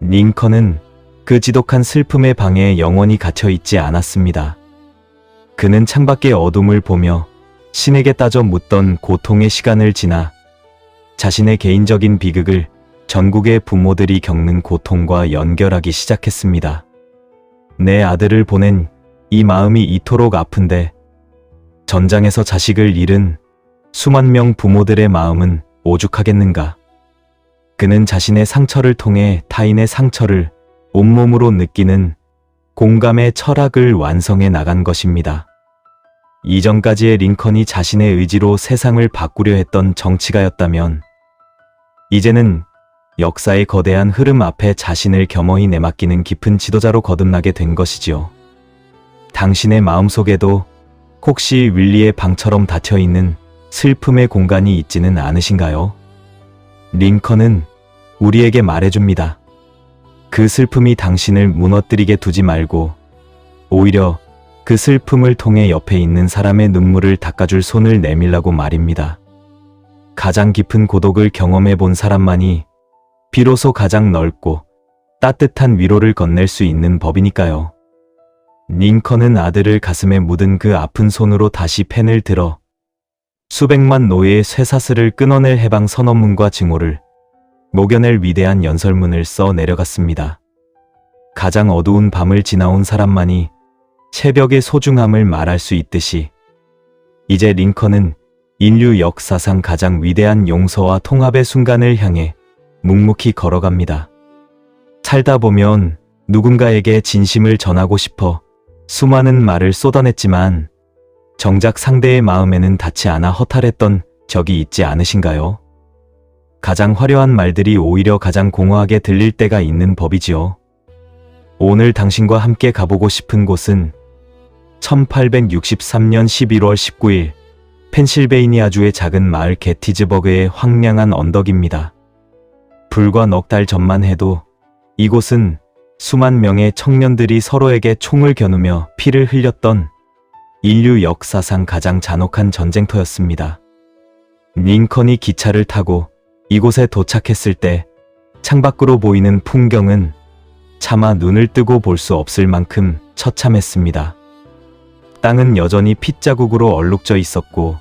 링컨은 그 지독한 슬픔의 방에 영원히 갇혀 있지 않았습니다. 그는 창밖의 어둠을 보며 신에게 따져 묻던 고통의 시간을 지나 자신의 개인적인 비극을 전국의 부모들이 겪는 고통과 연결하기 시작했습니다. 내 아들을 보낸 이 마음이 이토록 아픈데 전장에서 자식을 잃은 수만 명 부모들의 마음은 오죽하겠는가. 그는 자신의 상처를 통해 타인의 상처를 온몸으로 느끼는 공감의 철학을 완성해 나간 것입니다. 이전까지의 링컨이 자신의 의지로 세상을 바꾸려 했던 정치가였다면, 이제는 역사의 거대한 흐름 앞에 자신을 겸허히 내맡기는 깊은 지도자로 거듭나게 된 것이지요. 당신의 마음속에도 혹시 윌리의 방처럼 닫혀있는 슬픔의 공간이 있지는 않으신가요? 링컨은 우리에게 말해줍니다. 그 슬픔이 당신을 무너뜨리게 두지 말고 오히려 그 슬픔을 통해 옆에 있는 사람의 눈물을 닦아줄 손을 내밀라고 말입니다. 가장 깊은 고독을 경험해 본 사람만이 비로소 가장 넓고 따뜻한 위로를 건넬 수 있는 법이니까요. 링컨은 아들을 가슴에 묻은 그 아픈 손으로 다시 펜을 들어 수백만 노예의 쇠사슬을 끊어낼 해방 선언문과 증오를 녹여낼 위대한 연설문을 써 내려갔습니다. 가장 어두운 밤을 지나온 사람만이 새벽의 소중함을 말할 수 있듯이, 이제 링컨은 인류 역사상 가장 위대한 용서와 통합의 순간을 향해 묵묵히 걸어갑니다. 살다 보면 누군가에게 진심을 전하고 싶어 수많은 말을 쏟아냈지만 정작 상대의 마음에는 닿지 않아 허탈했던 적이 있지 않으신가요? 가장 화려한 말들이 오히려 가장 공허하게 들릴 때가 있는 법이지요. 오늘 당신과 함께 가보고 싶은 곳은 1863년 11월 19일 펜실베이니아주의 작은 마을 게티즈버그의 황량한 언덕입니다. 불과 넉 달 전만 해도 이곳은 수만 명의 청년들이 서로에게 총을 겨누며 피를 흘렸던 인류 역사상 가장 잔혹한 전쟁터였습니다. 링컨이 기차를 타고 이곳에 도착했을 때 창밖으로 보이는 풍경은 차마 눈을 뜨고 볼 수 없을 만큼 처참했습니다. 땅은 여전히 핏자국으로 얼룩져 있었고,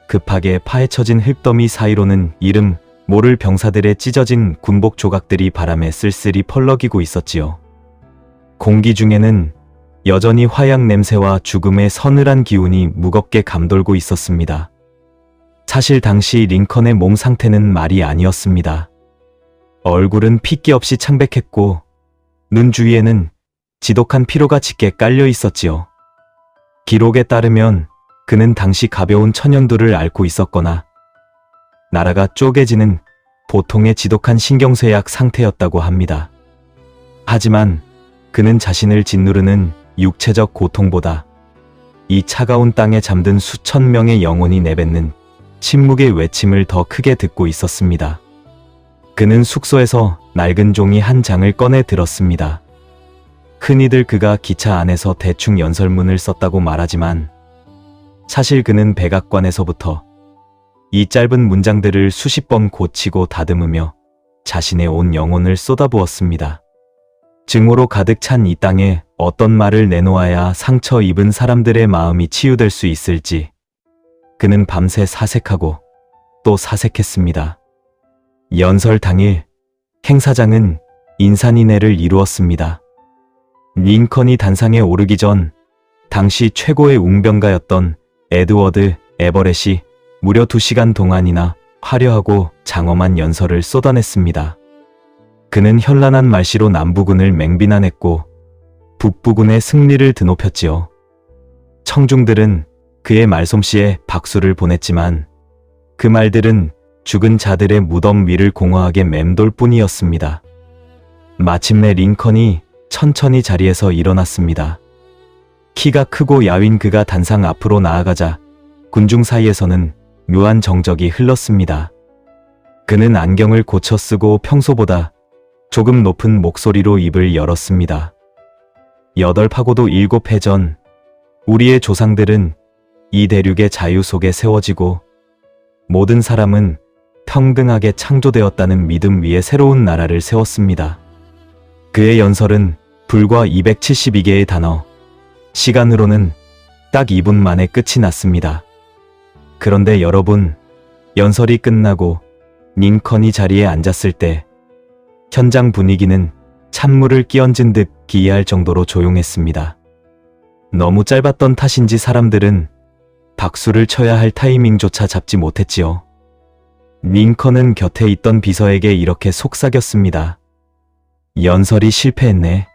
급하게 파헤쳐진 흙더미 사이로는 이름 모를 병사들의 찢어진 군복 조각들이 바람에 쓸쓸히 펄럭이고 있었지요. 공기 중에는 여전히 화약 냄새와 죽음의 서늘한 기운이 무겁게 감돌고 있었습니다. 사실 당시 링컨의 몸 상태는 말이 아니었습니다. 얼굴은 핏기 없이 창백했고 눈 주위에는 지독한 피로가 짙게 깔려 있었지요. 기록에 따르면 그는 당시 가벼운 천연두를 앓고 있었거나 나라가 쪼개지는 보통의 지독한 신경쇠약 상태였다고 합니다. 하지만 그는 자신을 짓누르는 육체적 고통보다 이 차가운 땅에 잠든 수천 명의 영혼이 내뱉는 침묵의 외침을 더 크게 듣고 있었습니다. 그는 숙소에서 낡은 종이 한 장을 꺼내 들었습니다. 흔히들 그가 기차 안에서 대충 연설문을 썼다고 말하지만 사실 그는 백악관에서부터 이 짧은 문장들을 수십 번 고치고 다듬으며 자신의 온 영혼을 쏟아부었습니다. 증오로 가득 찬 이 땅에 어떤 말을 내놓아야 상처 입은 사람들의 마음이 치유될 수 있을지 그는 밤새 사색하고 또 사색했습니다. 연설 당일 행사장은 인산인해를 이루었습니다. 링컨이 단상에 오르기 전 당시 최고의 웅변가였던 에드워드 에버렛이 무려 2시간 동안이나 화려하고 장엄한 연설을 쏟아냈습니다. 그는 현란한 말씨로 남부군을 맹비난했고 북부군의 승리를 드높였지요. 청중들은 그의 말솜씨에 박수를 보냈지만 그 말들은 죽은 자들의 무덤 위를 공허하게 맴돌 뿐이었습니다. 마침내 링컨이 천천히 자리에서 일어났습니다. 키가 크고 야윈 그가 단상 앞으로 나아가자 군중 사이에서는 묘한 정적이 흘렀습니다. 그는 안경을 고쳐 쓰고 평소보다 조금 높은 목소리로 입을 열었습니다. 8파고도 7해 전 우리의 조상들은 이 대륙의 자유 속에 세워지고 모든 사람은 평등하게 창조되었다는 믿음 위에 새로운 나라를 세웠습니다. 그의 연설은 불과 272개의 단어, 시간으로는 딱 2분 만에 끝이 났습니다. 그런데 여러분, 연설이 끝나고 링컨이 자리에 앉았을 때 현장 분위기는 찬물을 끼얹은 듯 기이할 정도로 조용했습니다. 너무 짧았던 탓인지 사람들은 박수를 쳐야 할 타이밍조차 잡지 못했지요. 링컨은 곁에 있던 비서에게 이렇게 속삭였습니다. 연설이 실패했네.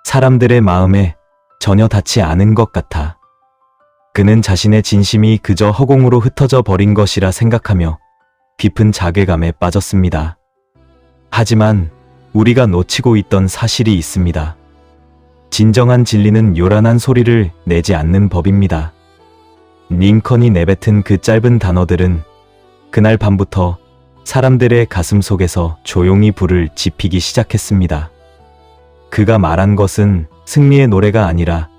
사람들의 마음에 전혀 닿지 않은 것 같아. 그는 자신의 진심이 그저 허공으로 흩어져 버린 것이라 생각하며 깊은 자괴감에 빠졌습니다. 하지만 우리가 놓치고 있던 사실이 있습니다. 진정한 진리는 요란한 소리를 내지 않는 법입니다. 링컨이 내뱉은 그 짧은 단어들은 그날 밤부터 사람들의 가슴 속에서 조용히 불을 지피기 시작했습니다. 그가 말한 것은 승리의 노래가 아니라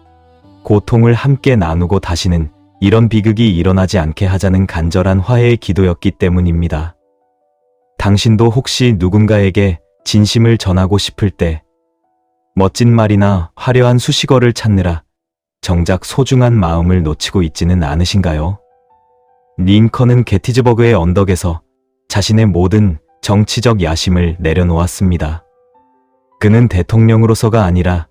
고통을 함께 나누고 다시는 이런 비극이 일어나지 않게 하자는 간절한 화해의 기도였기 때문입니다. 당신도 혹시 누군가에게 진심을 전하고 싶을 때 멋진 말이나 화려한 수식어를 찾느라 정작 소중한 마음을 놓치고 있지는 않으신가요? 링컨은 게티즈버그의 언덕에서 자신의 모든 정치적 야심을 내려놓았습니다. 그는 대통령으로서가 아니라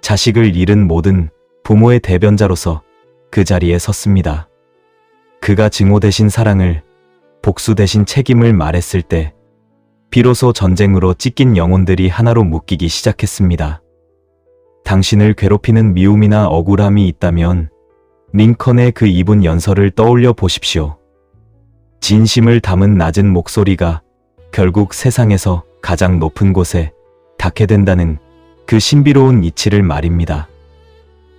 자식을 잃은 모든 부모의 대변자로서 그 자리에 섰습니다. 그가 증오 대신 사랑을, 복수 대신 책임을 말했을 때 비로소 전쟁으로 찢긴 영혼들이 하나로 묶이기 시작했습니다. 당신을 괴롭히는 미움이나 억울함이 있다면 링컨의 그 2분 연설을 떠올려 보십시오. 진심을 담은 낮은 목소리가 결국 세상에서 가장 높은 곳에 닿게 된다는 그 신비로운 이치를 말입니다.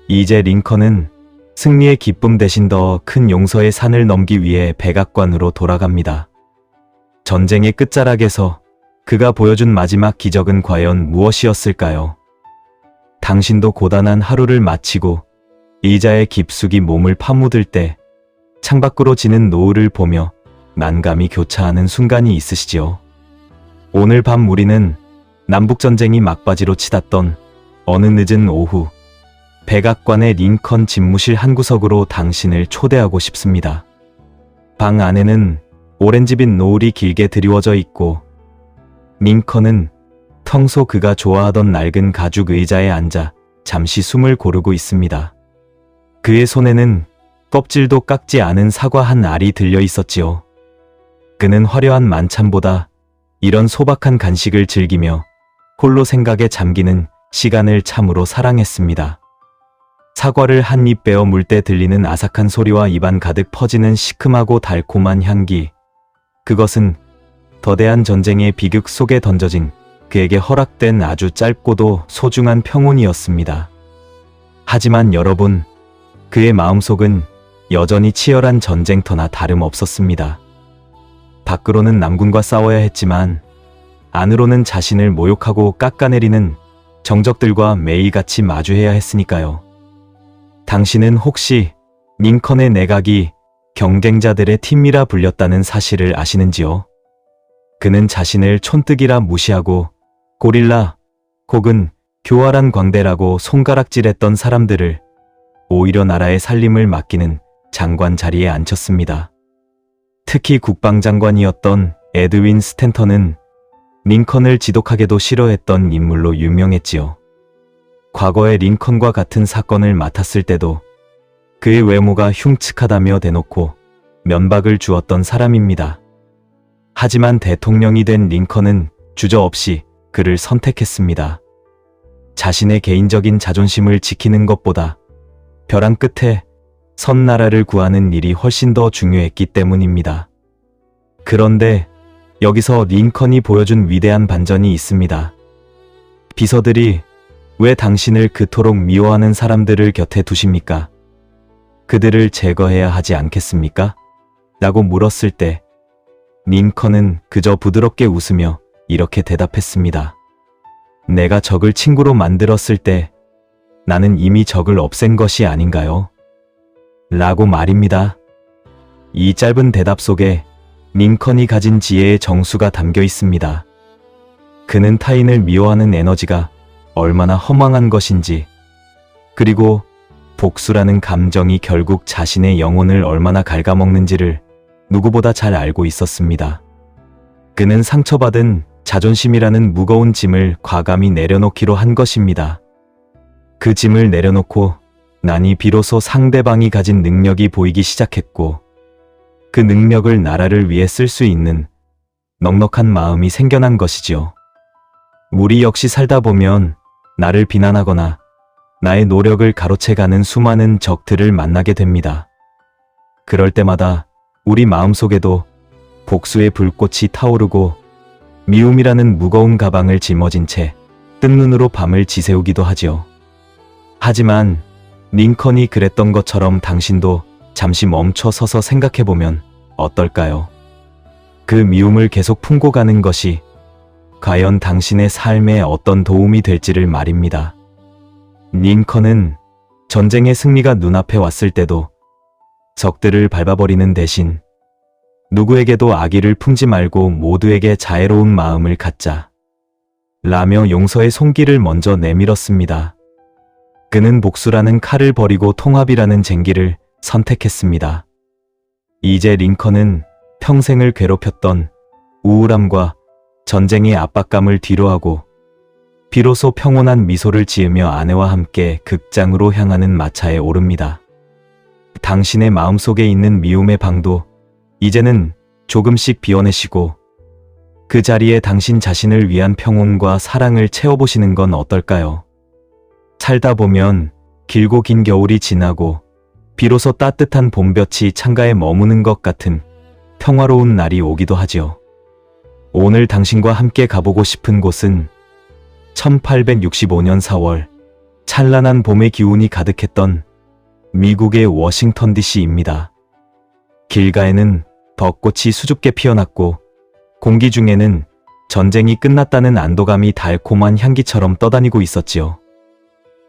이제 링컨은 승리의 기쁨 대신 더 큰 용서의 산을 넘기 위해 백악관으로 돌아갑니다. 전쟁의 끝자락에서 그가 보여준 마지막 기적은 과연 무엇이었을까요? 당신도 고단한 하루를 마치고 의자에 깊숙이 몸을 파묻을 때 창밖으로 지는 노을을 보며 난감히 교차하는 순간이 있으시지요? 오늘 밤 우리는 남북전쟁이 막바지로 치닫던 어느 늦은 오후 백악관의 링컨 집무실 한 구석으로 당신을 초대하고 싶습니다. 방 안에는 오렌지빛 노을이 길게 드리워져 있고 링컨은 평소 그가 좋아하던 낡은 가죽 의자에 앉아 잠시 숨을 고르고 있습니다. 그의 손에는 껍질도 깎지 않은 사과 한 알이 들려 있었지요. 그는 화려한 만찬보다 이런 소박한 간식을 즐기며 홀로 생각에 잠기는 시간을 참으로 사랑했습니다. 사과를 한 입 베어 물 때 들리는 아삭한 소리와 입안 가득 퍼지는 시큼하고 달콤한 향기. 그것은 거대한 전쟁의 비극 속에 던져진 그에게 허락된 아주 짧고도 소중한 평온이었습니다. 하지만 여러분, 그의 마음속은 여전히 치열한 전쟁터나 다름없었습니다. 밖으로는 남군과 싸워야 했지만 안으로는 자신을 모욕하고 깎아내리는 정적들과 매일같이 마주해야 했으니까요. 당신은 혹시 링컨의 내각이 경쟁자들의 팀이라 불렸다는 사실을 아시는지요? 그는 자신을 촌뜨기라 무시하고 고릴라 혹은 교활한 광대라고 손가락질했던 사람들을 오히려 나라의 살림을 맡기는 장관 자리에 앉혔습니다. 특히 국방장관이었던 에드윈 스탠턴은 링컨을 지독하게도 싫어했던 인물로 유명했지요. 과거에 링컨과 같은 사건을 맡았을 때도 그의 외모가 흉측하다며 대놓고 면박을 주었던 사람입니다. 하지만 대통령이 된 링컨은 주저없이 그를 선택했습니다. 자신의 개인적인 자존심을 지키는 것보다 벼랑 끝에 선 나라를 구하는 일이 훨씬 더 중요했기 때문입니다. 그런데 여기서 링컨이 보여준 위대한 반전이 있습니다. 비서들이 왜 당신을 그토록 미워하는 사람들을 곁에 두십니까? 그들을 제거해야 하지 않겠습니까? 라고 물었을 때 링컨은 그저 부드럽게 웃으며 이렇게 대답했습니다. 내가 적을 친구로 만들었을 때 나는 이미 적을 없앤 것이 아닌가요? 라고 말입니다. 이 짧은 대답 속에 링컨이 가진 지혜의 정수가 담겨 있습니다. 그는 타인을 미워하는 에너지가 얼마나 허망한 것인지, 그리고 복수라는 감정이 결국 자신의 영혼을 얼마나 갉아먹는지를 누구보다 잘 알고 있었습니다. 그는 상처받은 자존심이라는 무거운 짐을 과감히 내려놓기로 한 것입니다. 그 짐을 내려놓고 나니 비로소 상대방이 가진 능력이 보이기 시작했고, 그 능력을 나라를 위해 쓸 수 있는 넉넉한 마음이 생겨난 것이지요. 우리 역시 살다 보면 나를 비난하거나 나의 노력을 가로채가는 수많은 적들을 만나게 됩니다. 그럴 때마다 우리 마음속에도 복수의 불꽃이 타오르고 미움이라는 무거운 가방을 짊어진 채 뜬 눈으로 밤을 지새우기도 하지요. 하지만 링컨이 그랬던 것처럼 당신도 잠시 멈춰 서서 생각해보면 어떨까요? 그 미움을 계속 품고 가는 것이 과연 당신의 삶에 어떤 도움이 될지를 말입니다. 링컨은 전쟁의 승리가 눈앞에 왔을 때도 적들을 밟아버리는 대신 누구에게도 악의를 품지 말고 모두에게 자애로운 마음을 갖자 라며 용서의 손길을 먼저 내밀었습니다. 그는 복수라는 칼을 버리고 통합이라는 쟁기를 선택했습니다. 이제 링컨은 평생을 괴롭혔던 우울함과 전쟁의 압박감을 뒤로하고 비로소 평온한 미소를 지으며 아내와 함께 극장으로 향하는 마차에 오릅니다. 당신의 마음속에 있는 미움의 방도 이제는 조금씩 비워내시고 그 자리에 당신 자신을 위한 평온과 사랑을 채워보시는 건 어떨까요? 살다 보면 길고 긴 겨울이 지나고 비로소 따뜻한 봄볕이 창가에 머무는 것 같은 평화로운 날이 오기도 하지요. 오늘 당신과 함께 가보고 싶은 곳은 1865년 4월 찬란한 봄의 기운이 가득했던 미국의 워싱턴 DC입니다. 길가에는 벚꽃이 수줍게 피어났고 공기 중에는 전쟁이 끝났다는 안도감이 달콤한 향기처럼 떠다니고 있었지요.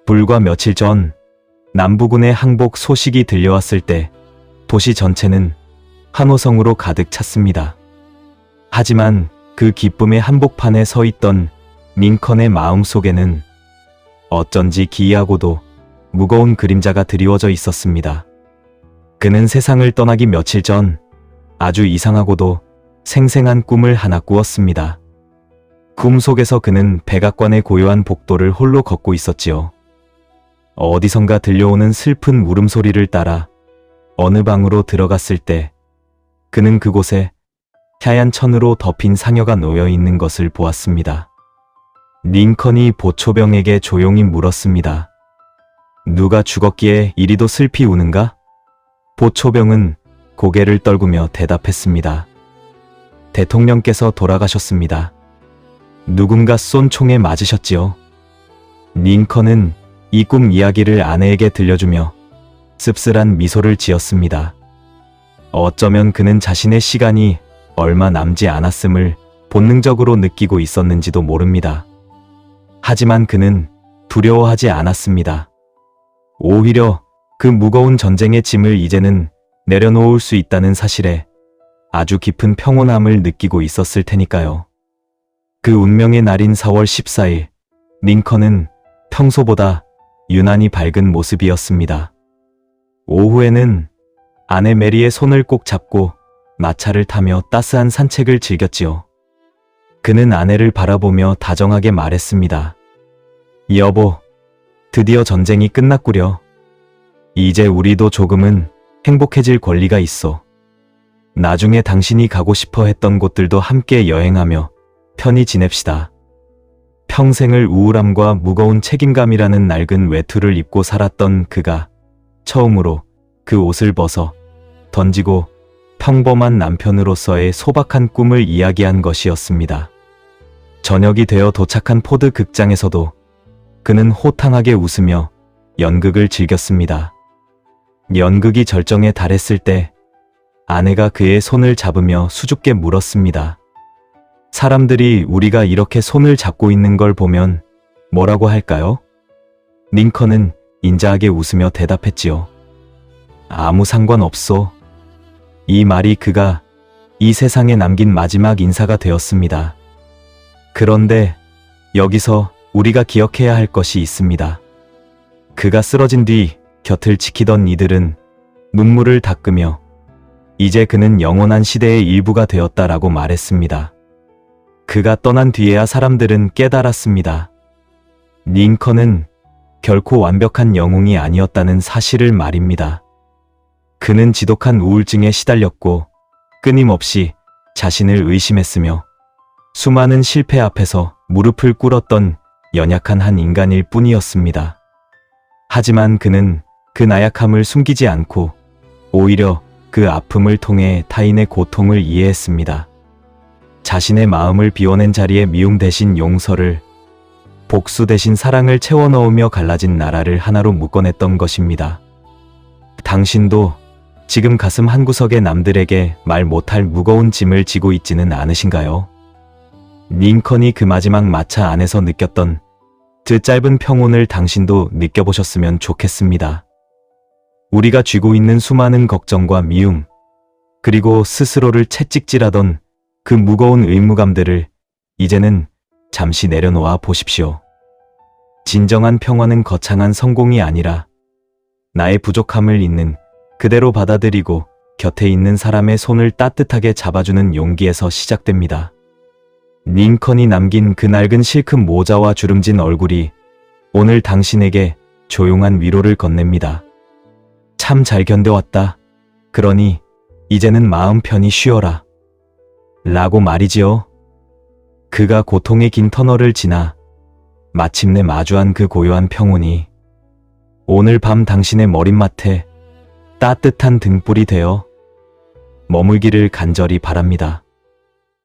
불과 며칠 전 남부군의 항복 소식이 들려왔을 때 도시 전체는 환호성으로 가득 찼습니다. 하지만 그 기쁨의 한복판에 서 있던 링컨의 마음 속에는 어쩐지 기이하고도 무거운 그림자가 드리워져 있었습니다. 그는 세상을 떠나기 며칠 전 아주 이상하고도 생생한 꿈을 하나 꾸었습니다. 꿈 속에서 그는 백악관의 고요한 복도를 홀로 걷고 있었지요. 어디선가 들려오는 슬픈 울음소리를 따라 어느 방으로 들어갔을 때 그는 그곳에 하얀 천으로 덮인 상여가 놓여 있는 것을 보았습니다. 링컨이 보초병에게 조용히 물었습니다. 누가 죽었기에 이리도 슬피 우는가? 보초병은 고개를 떨구며 대답했습니다. 대통령께서 돌아가셨습니다. 누군가 쏜 총에 맞으셨지요. 링컨은 이 꿈 이야기를 아내에게 들려주며 씁쓸한 미소를 지었습니다. 어쩌면 그는 자신의 시간이 얼마 남지 않았음을 본능적으로 느끼고 있었는지도 모릅니다. 하지만 그는 두려워하지 않았습니다. 오히려 그 무거운 전쟁의 짐을 이제는 내려놓을 수 있다는 사실에 아주 깊은 평온함을 느끼고 있었을 테니까요. 그 운명의 날인 4월 14일, 링컨은 평소보다 유난히 밝은 모습이었습니다. 오후에는 아내 메리의 손을 꼭 잡고 마차를 타며 따스한 산책을 즐겼지요. 그는 아내를 바라보며 다정하게 말했습니다. 여보, 드디어 전쟁이 끝났구려. 이제 우리도 조금은 행복해질 권리가 있어. 나중에 당신이 가고 싶어 했던 곳들도 함께 여행하며 편히 지냅시다. 평생을 우울함과 무거운 책임감이라는 낡은 외투를 입고 살았던 그가 처음으로 그 옷을 벗어 던지고 평범한 남편으로서의 소박한 꿈을 이야기한 것이었습니다. 저녁이 되어 도착한 포드 극장에서도 그는 호탕하게 웃으며 연극을 즐겼습니다. 연극이 절정에 달했을 때 아내가 그의 손을 잡으며 수줍게 물었습니다. 사람들이 우리가 이렇게 손을 잡고 있는 걸 보면 뭐라고 할까요? 링컨은 인자하게 웃으며 대답했지요. 아무 상관없소. 이 말이 그가 이 세상에 남긴 마지막 인사가 되었습니다. 그런데 여기서 우리가 기억해야 할 것이 있습니다. 그가 쓰러진 뒤 곁을 지키던 이들은 눈물을 닦으며 이제 그는 영원한 시대의 일부가 되었다라고 말했습니다. 그가 떠난 뒤에야 사람들은 깨달았습니다. 링컨은 결코 완벽한 영웅이 아니었다는 사실을 말입니다. 그는 지독한 우울증에 시달렸고 끊임없이 자신을 의심했으며 수많은 실패 앞에서 무릎을 꿇었던 연약한 한 인간일 뿐이었습니다. 하지만 그는 그 나약함을 숨기지 않고 오히려 그 아픔을 통해 타인의 고통을 이해했습니다. 자신의 마음을 비워낸 자리에 미움 대신 용서를, 복수 대신 사랑을 채워 넣으며 갈라진 나라를 하나로 묶어냈던 것입니다. 당신도 지금 가슴 한구석에 남들에게 말 못할 무거운 짐을 지고 있지는 않으신가요? 링컨이 그 마지막 마차 안에서 느꼈던 그 짧은 평온을 당신도 느껴보셨으면 좋겠습니다. 우리가 쥐고 있는 수많은 걱정과 미움, 그리고 스스로를 채찍질하던 그 무거운 의무감들을 이제는 잠시 내려놓아 보십시오. 진정한 평화는 거창한 성공이 아니라 나의 부족함을 있는 그대로 받아들이고 곁에 있는 사람의 손을 따뜻하게 잡아주는 용기에서 시작됩니다. 링컨이 남긴 그 낡은 실크 모자와 주름진 얼굴이 오늘 당신에게 조용한 위로를 건넵니다. 참 잘 견뎌왔다. 그러니 이제는 마음 편히 쉬어라. 라고 말이지요. 그가 고통의 긴 터널을 지나 마침내 마주한 그 고요한 평온이 오늘 밤 당신의 머릿맡에 따뜻한 등불이 되어 머물기를 간절히 바랍니다.